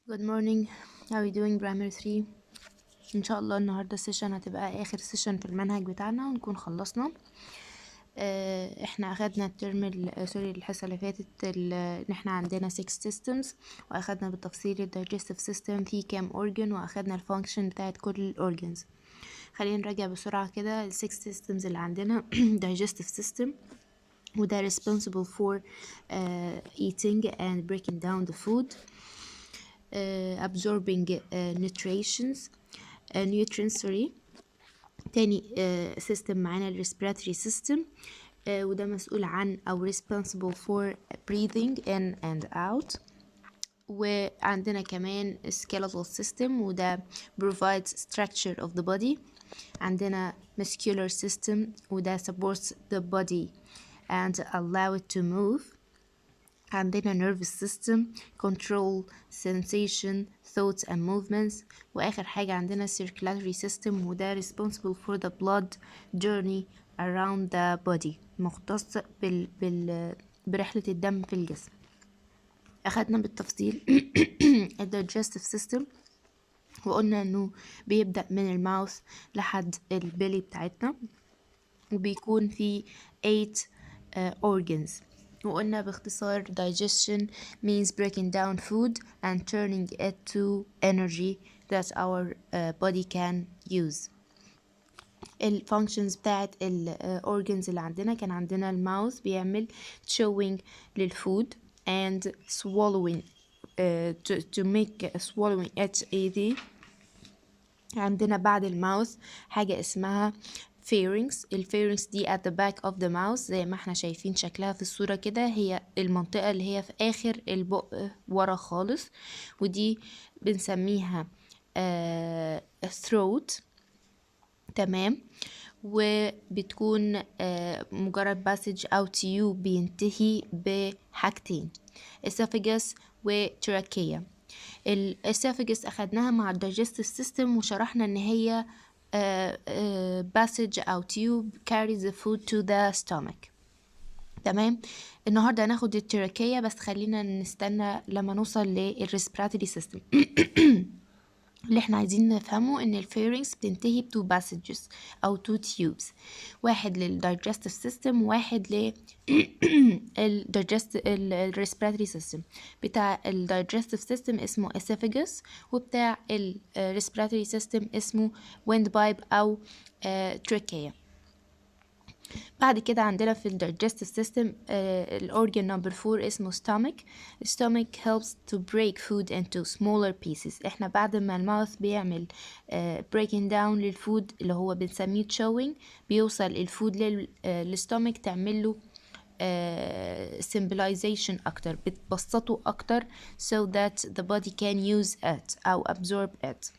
Good morning. How are you doing primary 3؟ ان شاء الله النهارده السيشن هتبقى اخر سيشن في المنهج بتاعنا ونكون خلصنا. احنا اخدنا الترم سوري الحصه اللي فاتت ان احنا عندنا 6 systems، واخدنا بالتفصيل الدايجستيف سيستم فيه كام organ، واخدنا الفانكشن بتاعت كل الاورجنز. خلينا نراجع بسرعه كده ال 6 systems اللي عندنا. digestive system وده responsible for eating and breaking down the food. absorbing nutrients تاني system معانا ال respiratory system، وده مسؤول عن أو responsible for breathing in and out. وعندنا كمان skeletal system وده provides structure of the body. عندنا muscular system وده supports the body and allow it to move. عندنا nervous system control sensation thoughts and movements. واخر حاجة عندنا circulatory system وده responsible for the blood journey around the body، مختص برحلة الدم في الجسم. اخدنا بالتفصيل digestive system وقلنا انه بيبدأ من الماوث لحد البلي بتاعتنا، وبيكون في 8 organs. وقلنا باختصار digestion means breaking down food and turning it to energy that our body can use. الفانكشنز بتاعت الأورجنز اللي عندنا كان عندنا الماوث بيعمل chewing للفود and swallowing to make swallowing it easy. عندنا بعد الماوث حاجة اسمها pharynx. الفيرنكس دي at the back of the mouth زي ما احنا شايفين شكلها في الصورة كده، هي المنطقة اللي هي في آخر البق ورا خالص، ودي بنسميها throat. تمام. وبتكون مجرد باسج أو تيوب بينتهي بحاجتين esophagus وتراكية. الاسوفاجس أخدناها مع الدايجستيف سيستم وشرحنا إن هي passage أو tube carries the food to the stomach. تمام. النهاردة هناخد التراكية، بس خلينا نستنى لما نوصل للريسبيراتوري سيستم. اللي احنا عايزين نفهمه ان الفيرنكس بتنتهي ب 2 passages او 2 tubes، واحد للدايجستيف سيستم وواحد الريسبيراتوري سيستم. بتاع الدايجستيف سيستم اسمه esophagus، وبتاع الريسبيراتوري سيستم اسمه windpipe او trachea. بعد كده عندنا في الدايجستيف سيستم الأورجن نمبر 4 اسمه stomach. stomach helps to break food into smaller pieces. احنا بعد ما الماوث بيعمل breaking down للفود اللي هو بنسميه chewing، بيوصل الفود للستومك تعمله symbolization أكتر، بتبسطه أكتر so that the body can use it أو absorb it.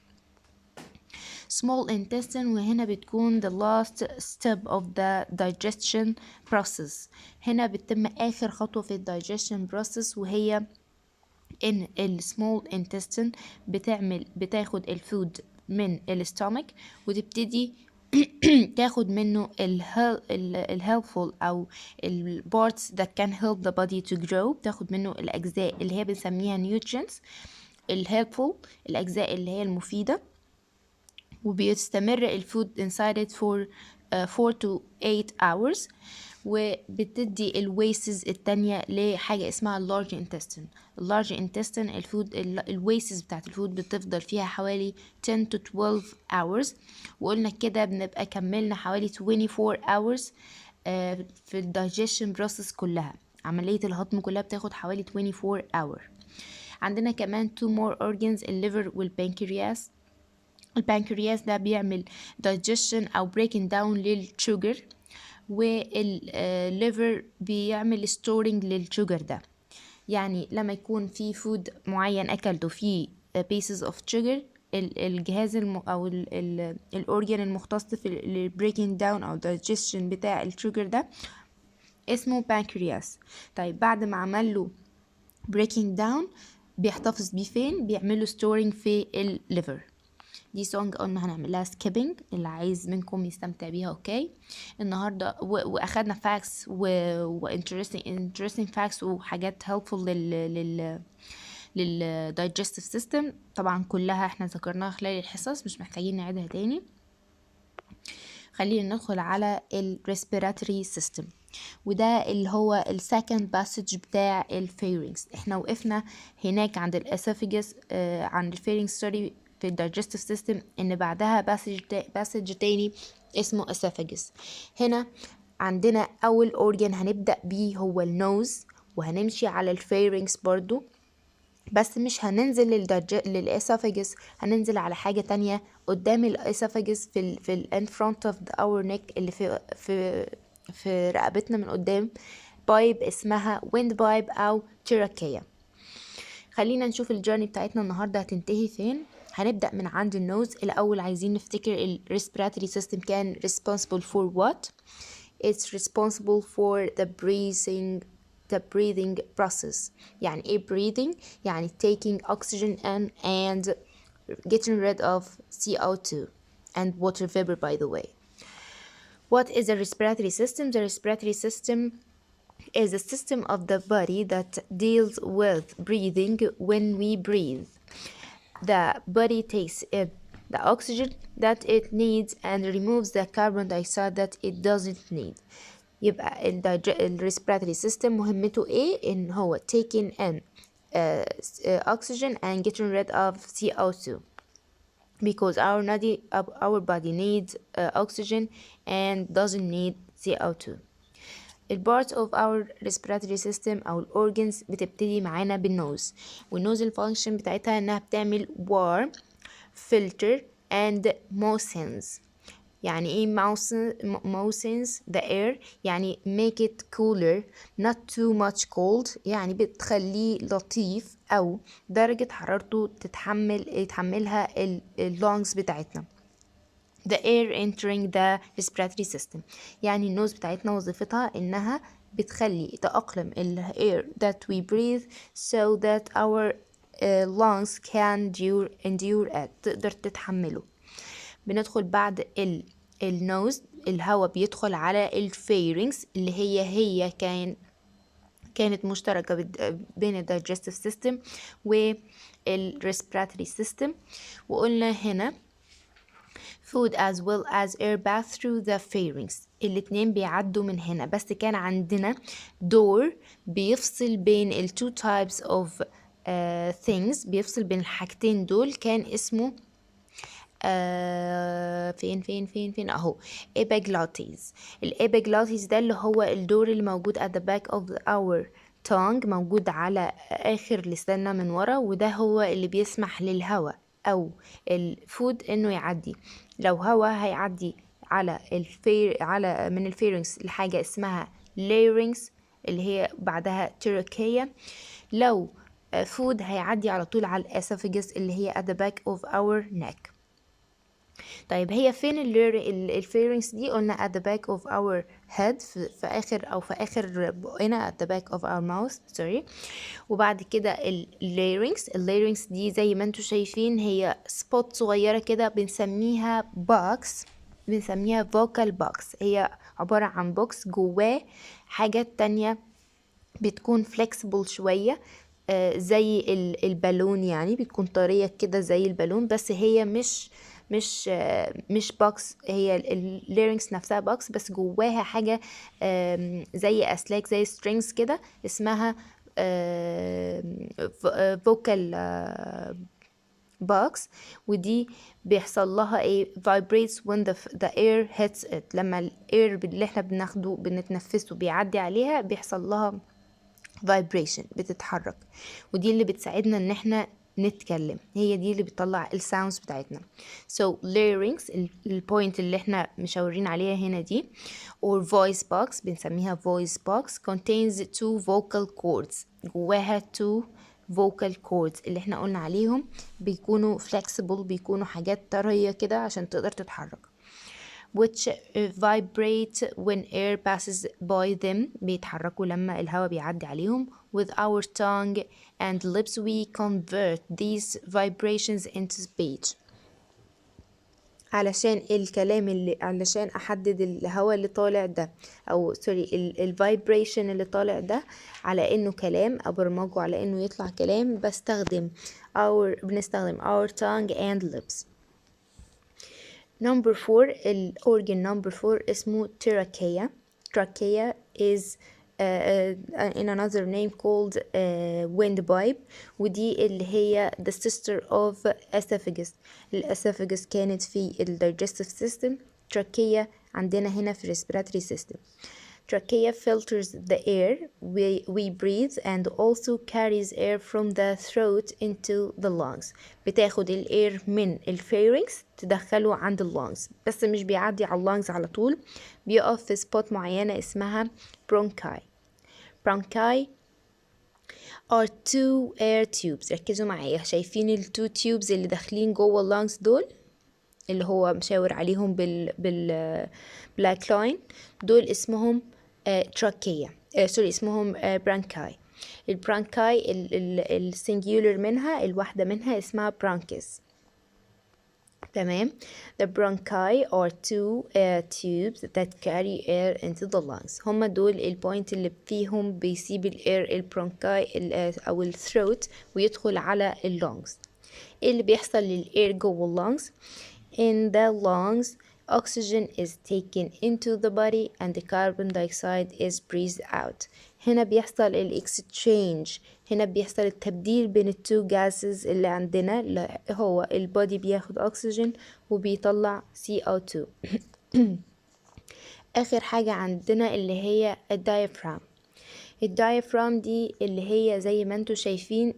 small intestine وهنا بتكون the last step of the digestion process. هنا بتتم آخر خطوة في digestion process، وهي إن ال small intestine بتاخد الفود من الستومك وتبتدي تاخد منه ال helpful أو ال parts that can help the body to grow. بتاخد منه الأجزاء اللي هي بنسميها nutrients، ال helpful الأجزاء اللي هي المفيدة، وبيستمر الفود inside it for 4 to 8 hours. وبتدي الويسز التانية لحاجة اسمها اللارج intestine. اللارج intestine الفود الويسز بتاعت الفود بتفضل فيها حوالي 10 to 12 hours، وقلنا كده بنبقى كملنا حوالي 24 hours في الدايجيشن بروسس كلها. عملية الهضم كلها بتاخد حوالي 24 hour. عندنا كمان 2 more organs الليفر والبنكرياس. البنكرياس ده بيعمل digestion أو breaking down للشوجر، والليفر بيعمل storing للشوجر ده. يعني لما يكون في فود معين أكلته فيه pieces of sugar، الجهاز أو الأورجن المختص في breaking down أو digestion بتاع الشوجر ده اسمه بنكرياس. طيب بعد ما عمله breaking down بيحتفظ بيه فين؟ بيعمله storing في الليفر. دي سونج قلنا هنعملها سكيبنج، اللي عايز منكم يستمتع بيها اوكي. النهارده واخدنا فاكس و interesting facts وحاجات helpful digestive system. طبعا كلها احنا ذكرناها خلال الحصص، مش محتاجين نعيدها تاني. خلينا ندخل على ال respiratory system، وده اللي هو ال second passage بتاع ال pharynx. احنا وقفنا هناك عند ال esophagus، عند ال pharynx sorry في ال digestive system، ان بعدها passage تاني اسمه esophagus. هنا عندنا اول organ هنبدأ بيه هو النوز، وهنمشي على ال pharynx برضو، بس مش هننزل للإسوفاجس، هننزل على حاجة تانية قدام الإسوفاجس في in front of our neck، اللي في رقبتنا من قدام، بايب اسمها wind بايب أو تراكية. خلينا نشوف الجيرني بتاعتنا النهاردة هتنتهي فين. هنبدأ من عند النوز. الأول عايزين نفتكر ال respiratory system كان responsible for what? It's responsible for the breathing process. يعني ايه breathing؟ يعني taking oxygen in and getting rid of CO2 and water vapor, by the way. What is the respiratory system? The respiratory system is a system of the body that deals with breathing. When we breathe, the body takes in the oxygen that it needs and removes the carbon dioxide that it doesn't need. يبقى ال respiratory system مهمته ايه؟ ان هو taking in oxygen and getting rid of CO2, because our body needs oxygen and doesn't need CO2. ال parts of our respiratory system أو organs بتبتدي معانا بالنوز، والنوز الفانكشن بتاعتها إنها بتعمل warm, filter and moistens. يعني ايه moistens the air؟ يعني make it cooler not too much cold، يعني بتخليه لطيف أو درجة حرارته يتحملها ال lungs بتاعتنا. the air entering the respiratory system، يعني النوز بتاعتنا وظيفتها إنها بتخلي تأقلم ال air that we breathe so that our lungs can endure it، تقدر تتحمله. بندخل بعد النوز، الهواء بيدخل على الفيرنكس اللي هي كانت مشتركة بين ال digestive system وال respiratory system. وقلنا هنا food as well as air pass through the pharynx، الاتنين بيعدوا من هنا، بس كان عندنا door بيفصل بين ال two types of things، بيفصل بين الحاجتين دول، كان اسمه فين اهو epiglottis. epiglottis ده اللي هو الدور اللي موجود at the back of our tongue، موجود على آخر لساننا من ورا، وده هو اللي بيسمح للهواء أو الفود إنه يعدي. لو هواء هيعدي على من الفيرنكس لحاجة اسمها larynx اللي هي بعدها تراكية. لو فود هيعدي على طول على الاسوفاجس اللي هي at the back of our neck. طيب هي فين الفيرنكس دي؟ قلنا at the back of our head، في آخر بقنا at the back of our mouth sorry. وبعد كده اللارynx دي زي ما انتوا شايفين هي سبوت صغيرة كده بنسميها vocal box. هي عبارة عن بوكس جواه حاجات تانية بتكون flexible شوية، زي البالون، يعني بتكون طرية كده زي البالون، بس هي مش بوكس. هي الليرنكس نفسها بوكس بس جواها حاجة زي أسلاك زي strings كده، اسمها vocal box. ودي بيحصل لها ايه؟ vibrates when the air hits it. لما الاير اللي احنا بناخده بنتنفسه بيعدي عليها بيحصل لها vibration، بتتحرك، ودي اللي بتساعدنا ان احنا نتكلم، هي دي اللي بتطلع الساوندز بتاعتنا. so larynx البوينت اللي احنا مشاورين عليها هنا دي or voice box بنسميها voice box contains two vocal cords، جواها two vocal cords اللي احنا قلنا عليهم بيكونوا flexible، بيكونوا حاجات طرية كده عشان تقدر تتحرك، which vibrate when air passes by them، بيتحركوا لما الهواء بيعدي عليهم. with our tongue and lips we convert these vibrations into speech. علشان الكلام علشان احدد الهواء اللي طالع ده او سوري الفايبريشن اللي طالع ده على انه كلام، ابرمجه على انه يطلع كلام، بنستخدم our tongue and lips. Number 4 الأورجن number 4 اسمه trachea. Trachea is in another name called windpipe، ودي اللي هي the sister of esophagus. الاسophagus كانت في digestive system، trachea عندنا هنا في respiratory system. Trachea filters the air we breathe and also carries air from the throat into the lungs. بتاخد الاير من الفيرنكس تدخله عند اللونجز، بس مش بيعدي على اللونجز على طول، بيقف في سبوت معينة اسمها bronchi. bronchi are two air tubes. ركزوا معايا، شايفين التو تيوبز اللي داخلين جوه اللونجز دول اللي هو مشاور عليهم black line، دول اسمهم تراكية، سوري اسمهم برانكاي. البرانكاي السنجيولر منها الواحدة منها اسمها برانكس. تمام. The bronchi are two air tubes that carry air into the lungs. هما دول البوينت اللي فيهم بيسيب الاير البرونكاي او الثروت ويدخل على اللونجز. ايه اللي بيحصل للاير جوه اللونجز؟ In the lungs, oxygen is taken into the body and the carbon dioxide is breathed out. هنا بيحصل الاكستشينج، هنا بيحصل التبديل بين التو gases اللي عندنا، اللي هو البودي بياخد oxygen وبيطلع CO2. آخر حاجة عندنا اللي هي الدايفرام. الدايفرام دي اللي هي زي ما انتوا شايفين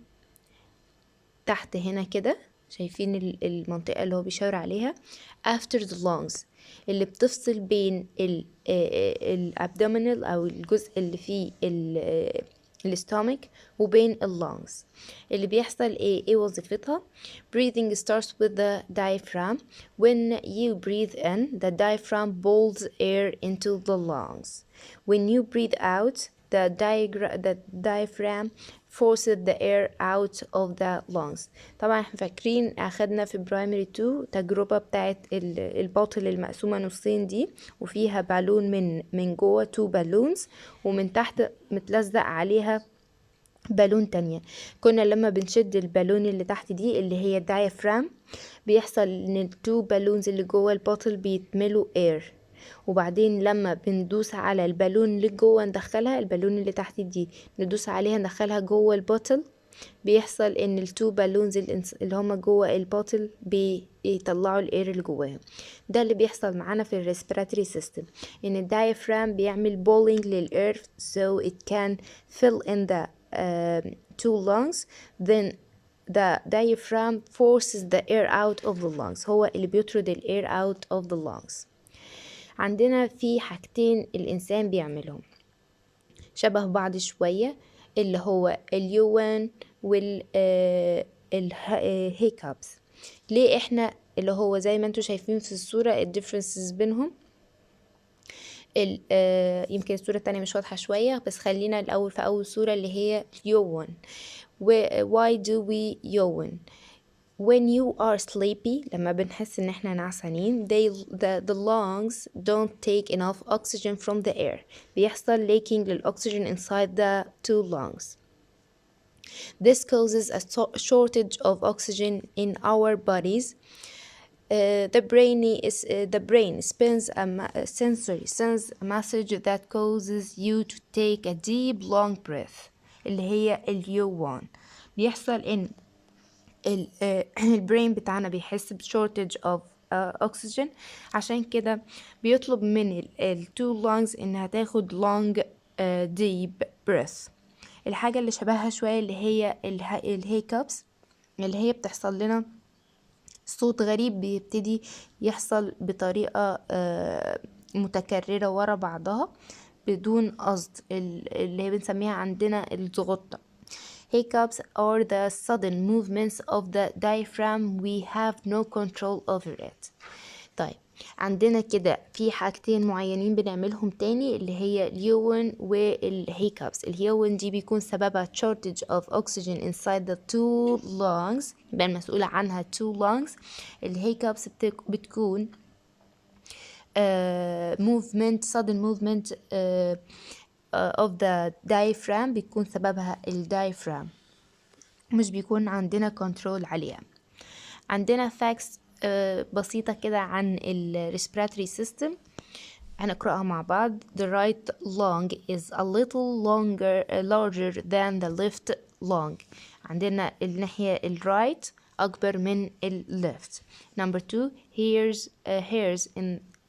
تحت هنا كده، شايفين المنطقة اللي هو بيشاور عليها after the lungs، اللي بتفصل بين الابدومينال او الجزء اللي فيه الستومك وبين اللونجز. اللي بيحصل ايه وظيفتها؟ breathing starts with the diaphragm. when you breathe in, the diaphragm pulls air into the lungs. when you breathe out, the diaphragm forces the air out of the lungs. طبعا احنا فاكرين اخدنا في برايمري 2 تجربة بتاعت الباطل المقسومة نصين دي، وفيها بالون من جوه 2 بالونز، ومن تحت متلزق عليها بالون تانية. كنا لما بنشد البالون اللي تحت دي اللي هي الدايفرام، بيحصل ان التو بالونز اللي جوه الباطل بيتملوا اير، وبعدين لما بندوس على البالون اللي جوه ندخلها، البالون اللي تحت دي ندوس عليها ندخلها جوه البوتل، بيحصل ان التو بالونز اللي هما جوه البوتل بيطلعوا الاير اللي جواهم. ده اللي بيحصل معانا في الريسبيراتوري سيستم، ان الدايفرام بيعمل بولينج للاير so it can fill in the two lungs, then the diaphragm forces the air out of the lungs. هو اللي بيطرد الاير out of the lungs. عندنا في حاجتين الإنسان بيعملهم شبه بعض شوية، اللي هو اليوان والهيكابس. ليه احنا اللي هو زي ما انتوا شايفين في الصورة الديفرنسز بينهم؟ يمكن الصورة التانية مش واضحة شوية، بس خلينا الأول في أول صورة اللي هي يوان. why do we yawn? When you are sleepy، لما بنحس ان احنا نعسانين، the lungs don't take enough oxygen from the air. بيحصل leaking للأكسجين inside the two lungs. This causes a shortage of oxygen in our bodies. The brain sends a message that causes you to take a deep long breath اللي هي اليوان. بيحصل ان البرين بتاعنا بيحس بشورتج of oxygen، عشان كده بيطلب من التو lungs انها تاخد long deep breath. الحاجة اللي شبهها شوية اللي هي الهيكابس، اللي هي بتحصل لنا صوت غريب بيبتدي يحصل بطريقة متكررة ورا بعضها بدون قصد، اللي هي بنسميها عندنا الزغطة. Hiccups are the sudden movements of the diaphragm we have no control over it. طيب عندنا كده في حاجتين معينين بنعملهم تاني اللي هي اليون والهيكابس. اليون دي بيكون سببها shortage of oxygen inside the two lungs، يبقى المسؤولة عنها two lungs. الهيكابس بتكون movement sudden movement of the diaphragm، بيكون سببها الدايفرام، مش بيكون عندنا كنترول عليها. عندنا facts بسيطة كده عن ال respiratory system هنقرأها مع بعض. The right lung is a little larger than the left lung. عندنا الناحية الرايت أكبر من ال left. Number 2 hairs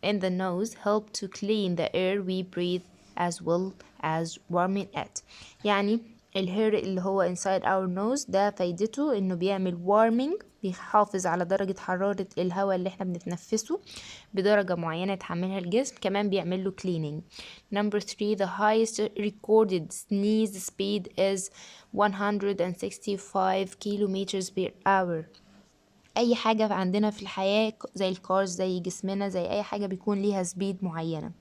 in the nose help to clean the air we breathe as well as warming it. يعني الهير اللي هو inside our nose ده فايدته انه بيعمل warming، بيحافظ على درجة حرارة الهواء اللي احنا بنتنفسه بدرجة معينة يتحملها الجسم، كمان بيعمل له cleaning. Number 3 the highest recorded sneeze speed is 165 kilometers per hour. اي حاجة عندنا في الحياة زي الكارز زي جسمنا زي اي حاجة بيكون ليها سبيد معينة.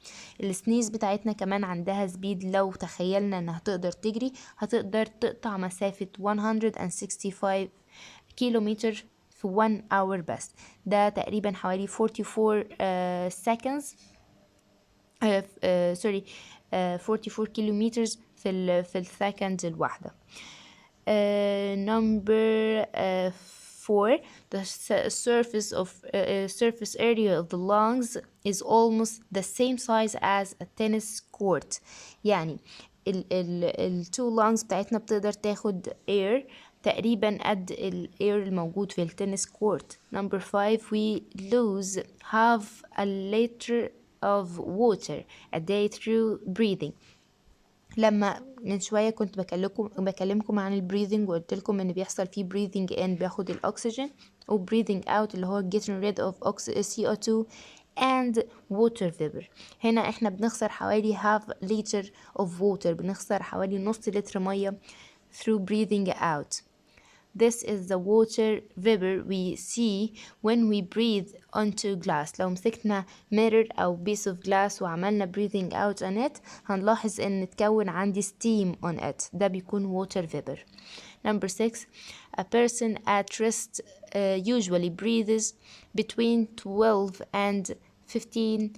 السنيز بتاعتنا كمان عندها سبيد، لو تخيلنا انها تقدر تجري هتقدر تقطع مسافة 165 كيلومتر في 1 hour بس. ده تقريبا حوالي 44 seconds سوري 44 كيلومتر في السكند الواحدة. Number 4 the surface area of the lungs is almost the same size as a tennis court. يعني ال two lungs بتاعتنا بتقدر تاخد air تقريبا قد ال air الموجود في التنس كورت. Number 5 we lose half a liter of water a day through breathing. لما من شوية كنت بكلمكم عن البريذنج وقلت لكم ان بيحصل فيه breathing in بياخد الاكسجين، و breathing out اللي هو getting rid of CO2 and water vapor. هنا احنا بنخسر حوالي half liter of water، بنخسر حوالي نص لتر مية through breathing out. This is the water vapor we see when we breathe onto glass. لو مسكنا mirror أو piece of glass وعملنا breathing out on it هنلاحظ إن تكون عندي steam on it، ده بيكون water vapor. Number 6 a person at rest usually breathes between 12 and 15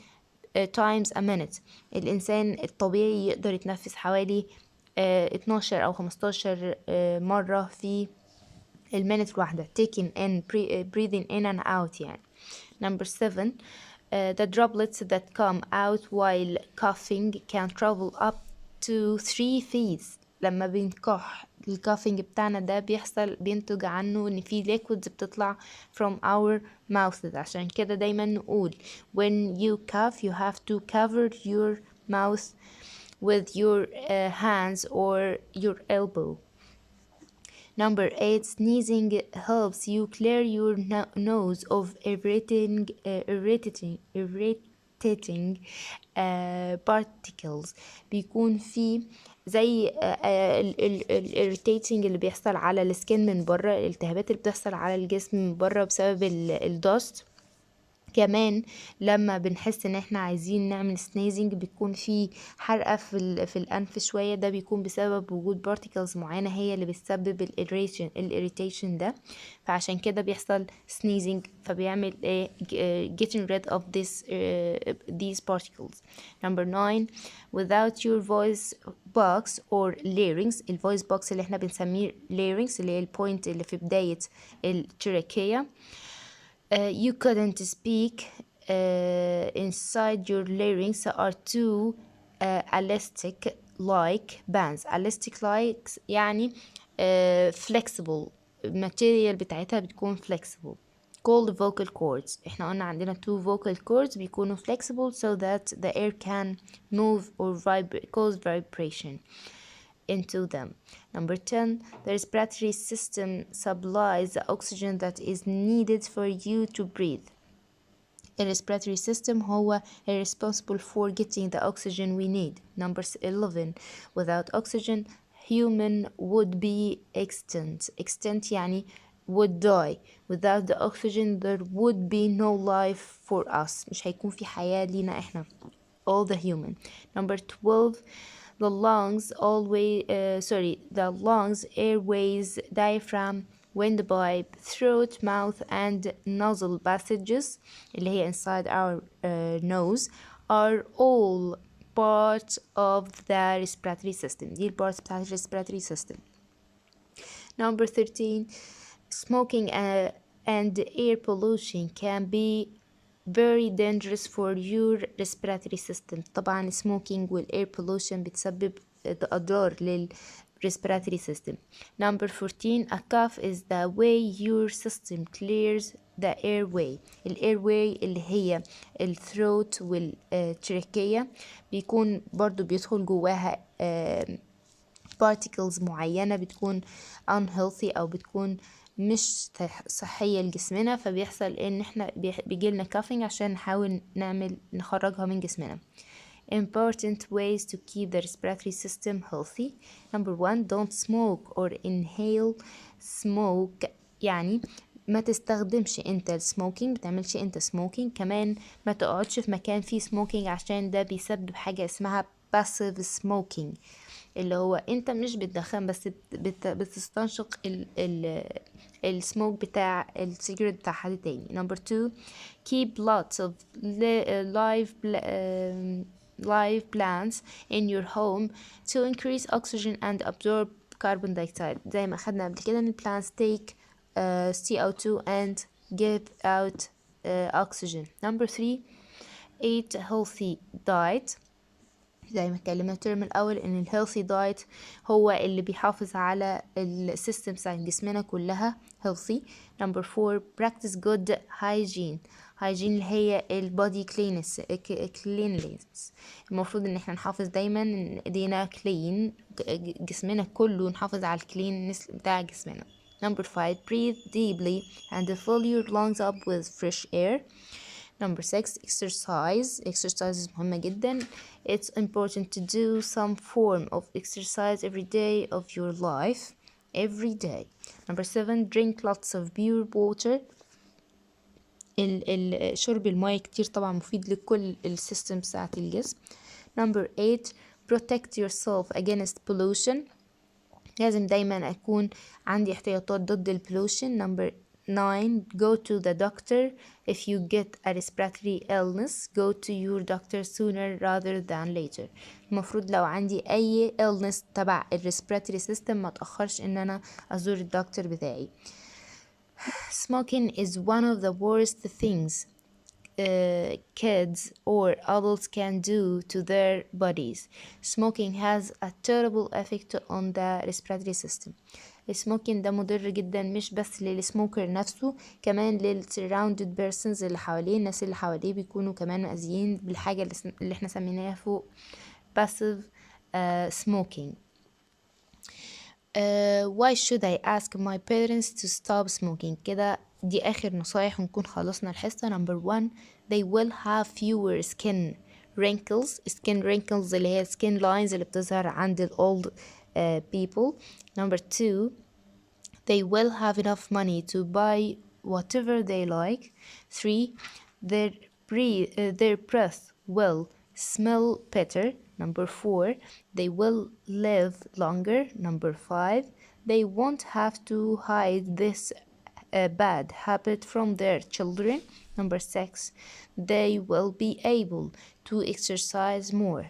times a minute. الإنسان الطبيعي يقدر يتنفس حوالي 12 أو 15 مرة في المينت الواحدة taking in breathing in and out يعني. Number 7 the droplets that come out while coughing can travel up to 3 feet. لما بنكح الكافينج بتاعنا ده بينتج عنه ان في liquids بتطلع from our mouths. عشان كده دايما نقول when you cough you have to cover your mouth with your hands or your elbow. Number 8 sneezing helps you clear your nose of irritating particles. بيكون في زي irritating اللي بيحصل على السكين من بره، الالتهابات اللي بتحصل على الجسم من بره بسبب الدست. كمان لما بنحس ان احنا عايزين نعمل سنيزنج بيكون في حرقة في الانف شوية، ده بيكون بسبب وجود بارتيكلز معينة هي اللي بتسبب الاريتيشن ده، فعشان كده بيحصل سنيزنج فبيعمل getting rid of these particles. Number 9 without your voice box or larynx. الفويس بوكس اللي احنا بنسميه larynx اللي هي البوينت اللي في بداية التراكية. You couldn't speak. Inside your larynx are two elastic-like bands. Elastic-like يعني flexible. الماتيريال بتاعتها بتكون flexible called vocal cords. احنا قلنا عندنا two vocal cords بيكونوا flexible so that the air can move or cause vibration into them. Number 10 the respiratory system supplies the oxygen that is needed for you to breathe. The respiratory system هو responsible for getting the oxygen we need. Number 11 without oxygen human would be extinct. Extinct يعني would die. Without the oxygen there would be no life for us. مش هيكون في حياة لينا احنا all the human. Number 12, the lungs the lungs, airways, diaphragm, windpipe, throat, mouth and nasal passages اللي هي inside our nose are all part of the respiratory system. دي البارتس بتاعت respiratory system. Number 13, smoking and air pollution can be very dangerous for your respiratory system. طبعا smoking والair pollution بتسبب أضرار respiratory system. Number 14, a cough is the way your system clears the airway. airway اللي هي الثروت والتركية بيكون برضو بيدخل جواها particles معينة بتكون unhealthy أو بتكون مش صحية لجسمنا، فبيحصل ان احنا بيجيلنا coughing عشان نحاول نخرجها من جسمنا. Important ways to keep the respiratory system healthy. Number 1, don't smoke or inhale smoke. يعني ما تستخدمش انت السموكينج، بتعملش انت سموكينج. كمان ما تقعدش في مكان فيه سموكينج عشان ده بيسبب حاجة اسمها passive smoking اللي هو انت مش بتدخن بس بتستنشق السموك بتاع السيجرت بتاع حد تاني. Number 2, keep lots of live plants in your home to increase oxygen and absorb carbon dioxide. زي ما أخدنا قبل كده ان plants take CO2 and give out oxygen. Number 3, eat a healthy diet. زي ما اتكلمنا الترم الأول إن الهيلثي دايت هو اللي بيحافظ على السيستم بتاع جسمنا كلها healthy. Number 4, practice good hygiene. اللي هي البودي cleanliness. المفروض إن احنا نحافظ دايما إن ايدينا clean، جسمنا كله نحافظ على الكليننس بتاع جسمنا. Number 5, breathe deeply and fill your lungs up with fresh air. Number 6, exercise مهمة جدا. It's important to do some form of exercise every day of your life. Every day. Number 7, drink lots of pure water. شرب الماء كتير طبعا مفيد لكل السيستم بتاعت الجسم. Number 8, protect yourself against pollution. لازم دايما أكون عندي احتياطات ضد البولوشن. Number 9, go to the doctor if you get a respiratory illness. Go to your doctor sooner rather than later. المفروض لو عندي أي illness تبع respiratory system ما تأخرش إن أنا أزور الدكتور بتاعي. Smoking is one of the worst things kids or adults can do to their bodies. Smoking has a terrible effect on the respiratory system. السموكينج ده مضر جدا مش بس للسموكر نفسه، كمان للsurrounded persons اللي حواليه. الناس اللي حواليه بيكونوا كمان مأذيين بالحاجة اللي احنا سميناها فوق passive smoking. Why should I ask my parents to stop smoking؟ كده دي آخر نصايح ونكون خلصنا الحصة. Number 1, they will have fewer skin wrinkles. اللي هي skin lines اللي بتظهر عند ال old people. Number 2, they will have enough money to buy whatever they like. 3, their breath will smell better. Number 4, they will live longer. Number 5, they won't have to hide this bad habit from their children. Number 6, they will be able to exercise more.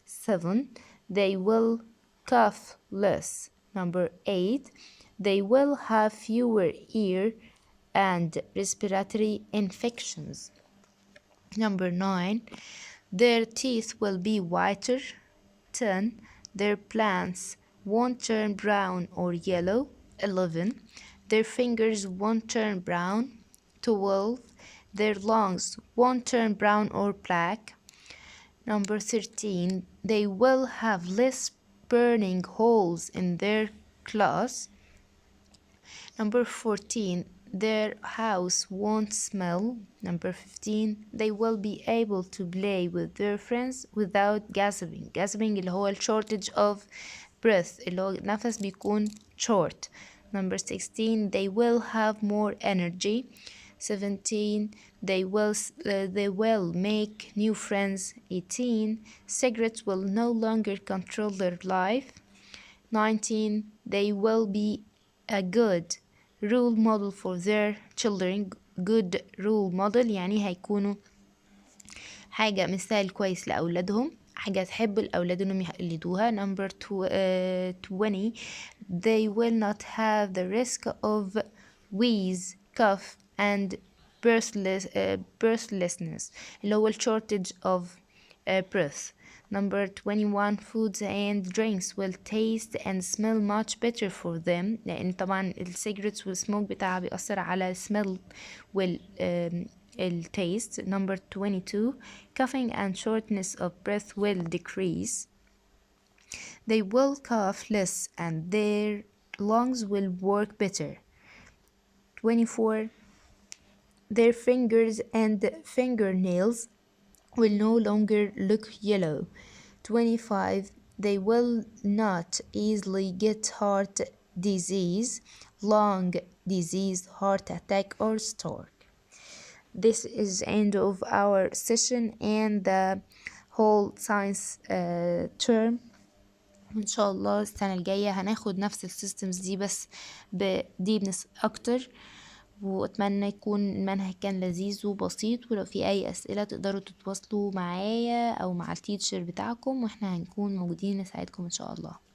7, they will cough less. Number 8, they will have fewer ear and respiratory infections. Number 9, their teeth will be whiter. 10, their plants won't turn brown or yellow. 11, their fingers won't turn brown. 12, their lungs won't turn brown or black. Number 13, they will have less burning holes in their claws. Number 14, their house won't smell. Number 15, they will be able to play with their friends without gasping اللي هو shortage of breath اللي هو نفس بيكون short. Number 16, they will have more energy. 17, they will make new friends. 18, cigarettes will no longer control their life. 19, they will be a good role model for their children. Good role model يعني هيكونوا حاجة مثال كويس لأولادهم، حاجة تحب الأولاد إنهم يقلدوها. Number 20, they will not have the risk of wheeze, cough and breathlessness اللي هو shortage of breath. Number 21, foods and drinks will taste and smell much better for them لأن طبعا السيجرتس والسموك بتاعها بيأثر على smell taste. Number 22, coughing and shortness of breath will decrease. They will cough less and their lungs will work better. 24, their fingers and fingernails will no longer look yellow. 25, they will not easily get heart disease, lung disease, heart attack or stroke. This is end of our session and the whole science term. ان شاء الله السنة الجاية هناخد نفس السيستمز دي بس بديبنس اكتر، واتمنى يكون المنهج كان لذيذ وبسيط، ولو في اي اسئلة تقدروا تتواصلوا معايا او مع التيتشر بتاعكم واحنا هنكون موجودين نساعدكم ان شاء الله.